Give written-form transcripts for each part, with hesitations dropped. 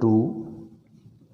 2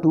2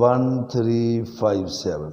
1 3 5 7،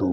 2۔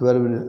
12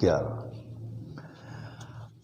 11۔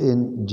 in G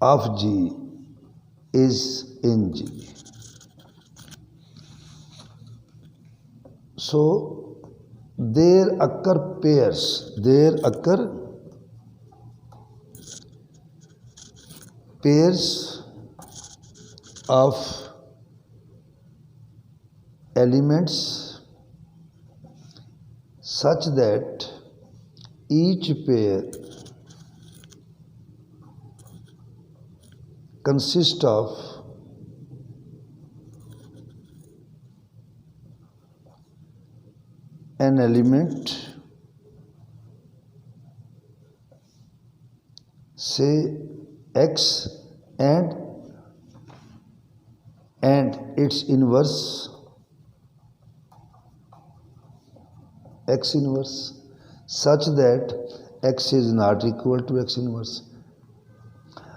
of G is in G. So there occur pairs. There occur pairs of elements such that each pair consist of an element, say X, and its inverse X inverse, such that X is not equal to X inverse.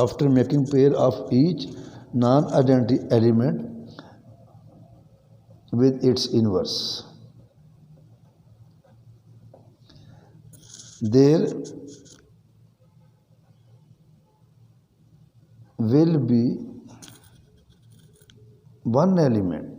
After making pair of each non-identity element with its inverse, there will be one element.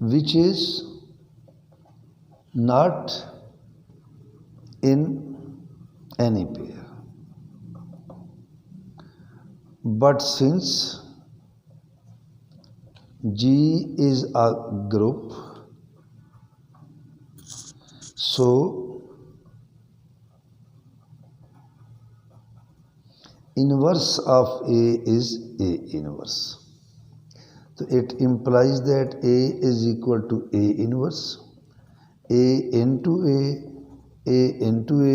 which is not in any pair, but since G is a group, so inverse of A is A inverse. So it implies that A is equal to A inverse. A into A into A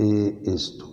A is 2.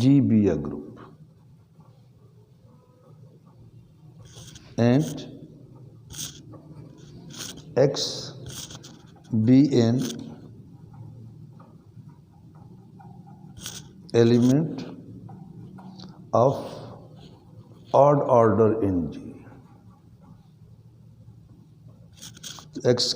G be a group and X be an element of odd order in G. X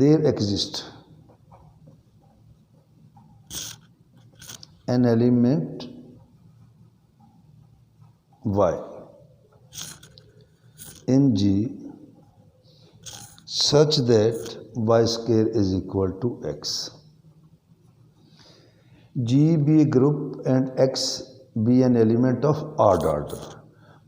there exist an element Y in G such that Y square is equal to X. G be a group and X be an element of odd order.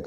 X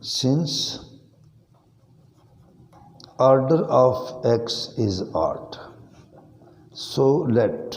since order of x is odd, so let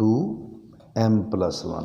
2m+1.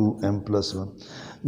2m+1.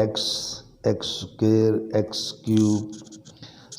x² x³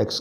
x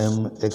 m x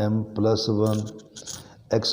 m+1 x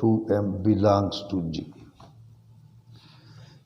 2m belongs to G.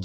G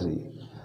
3.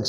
x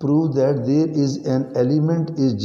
prove that there is an element is G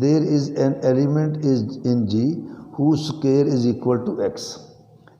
There is an element is in G whose square is equal to x.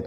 x،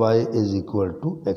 y is equal to x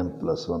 m+1.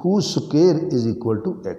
whose square is equal to x.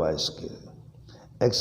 y². x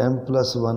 m+1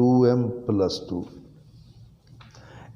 2m+2.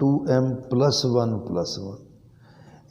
2m+1+1.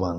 1.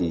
e.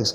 x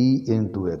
e into x.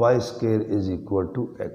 y² is equal to x.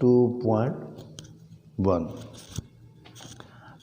2.1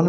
1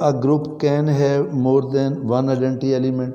a group can have more than one identity element.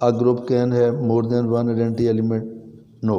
a group can have more than one identity element. no،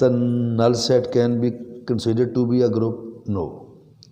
the null set can be considered to be a group. no،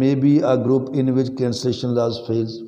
may be a group in which cancellation laws fails.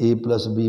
a+b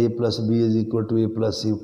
a+b is equal to a+c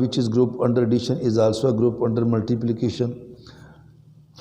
which is group under addition is also a group under multiplication.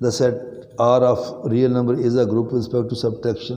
the set R of real number is a group with respect to subtraction.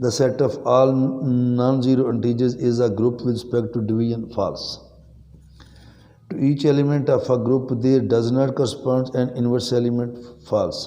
The set of all non-zero integers is a group with respect to division. false. to each element of a group there does not correspond an inverse element, false.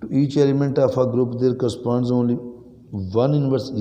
to each element of a group there corresponds only one inverse,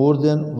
more than